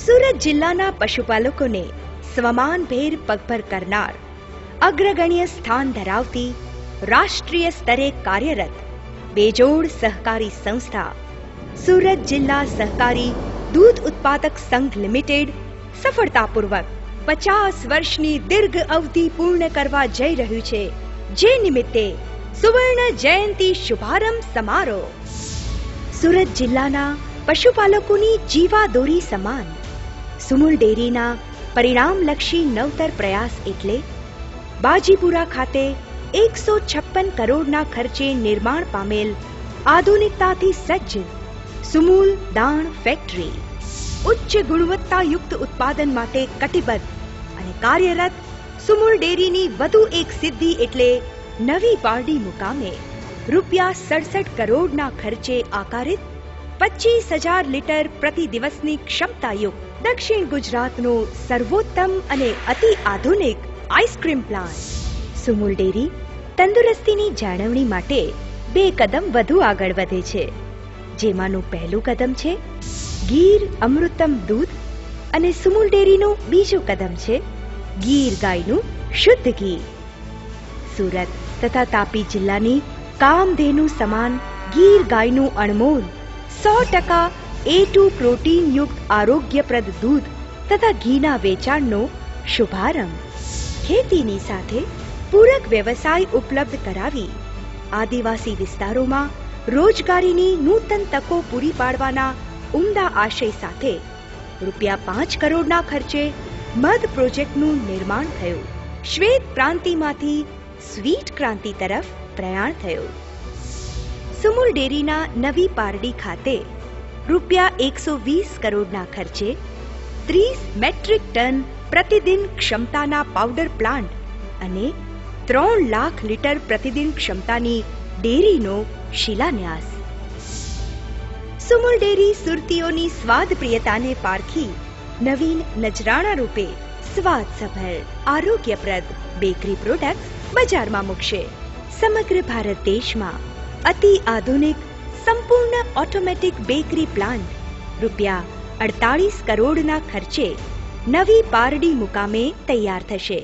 સુરત જિલ્લાના પશુપાલકોને સ્વમાનભેર પગભર કરનાર અગ્રગણ્ય સ્થાન ધરાવતી રાષ્ટ્રીય સ્તરે કાર્યરત બેજોડ સહકારી સંસ્થા સુરત જિલ્લા સહકારી દૂધ ઉત્પાદક સંઘ લિમિટેડ સફળતાપૂર્વક 50 વર્ષની દીર્ઘ અવધિ પૂર્ણ કરવા જઈ રહ્યું છે, જે નિમિત્તે સુવર્ણ જયંતિ શુભારંભ સમારોહ સુરત જિલ્લાના પશુપાલકોની જીવાદોરી સમાન સુમુલ ડેરીના પરિણામલક્ષી નવતર પ્રયાસ એટલે બાજીપુરા ખાતે 156 કરોડના ખર્ચે નિર્માણ પામેલ આધુનિકતાથી સજ્જ સુમુલ દાણ ફેક્ટરી ઉચ્ચ ગુણવત્તાયુક્ત ઉત્પાદન માટે કટિબદ્ધ અને કાર્યરત સુમુલ ડેરીની વધુ એક સિદ્ધિ એટલે નવી પારડી મુકામે ₹67 કરોડના ખર્ચે આકારિત 25,000 લીટર પ્રતિ દિવસની ક્ષમતાયુક્ત દક્ષિણ ગુજરાતનો સર્વોત્તમ અને અતિ આધુનિક આઈસ્ક્રીમ પ્લાન્ટ સુમુલ ડેરી તંદુરસ્તીની જાળવણી માટે 2 કદમ વધુ આગળ વધે છે, જેમાંનું પહેલું કદમ છે ગીર અમૃતમ દૂધ અને સુમુલ ડેરીનું બીજું કદમ છે ગીર ગાયનું શુદ્ધ ઘી. સુરત તથા તાપી જિલ્લાની કામધેનુ સમાન ગીર ગાયનું અણમોલ 100% A2 પ્રોટીન યુક્ત આરોગ્યપ્રદ દૂધ તથા ઘીના વેચાણનો શુભારંભ ખેતીની સાથે પૂરક વ્યવસાય ઉપલબ્ધ કરાવી આદિવાસી વિસ્તારોમાં રોજગારીની નૂતન તકો પૂરી પાડવાના ઉમદા આશય સાથે ₹5 કરોડના ખર્ચે મધ પ્રોજેક્ટનું નિર્માણ થયું. શ્વેત ક્રાંતિમાંથી સ્વીટ ક્રાંતિ તરફ પ્રયાણ થયું. સુમુલ ડેરીના નવી પારડી ખાતે ₹120 કરોડના ખર્ચે 30 મેટ્રિક ટન પ્રતિદિન ક્ષમતાના પાવડર પ્લાન્ટ અને 3 લાખ લીટર પ્રતિદિન ક્ષમતાની ડેરીનો શિલાન્યાસ. સુમુલ ડેરી સુરતીઓની સ્વાદ પ્રિયતાને પારખી નવીન નજરાણા રૂપે સ્વાદસભર આરોગ્યપ્રદ બેકરી પ્રોડક્ટ્સ બજારમાં મૂકશે. સમગ્ર ભારત દેશમાં અતિ આધુનિક સંપૂર્ણ ઓટોમેટિક બેકરી પ્લાન્ટ ₹48 કરોડના ખર્ચે નવી પારડી મુકામે તૈયાર થશે.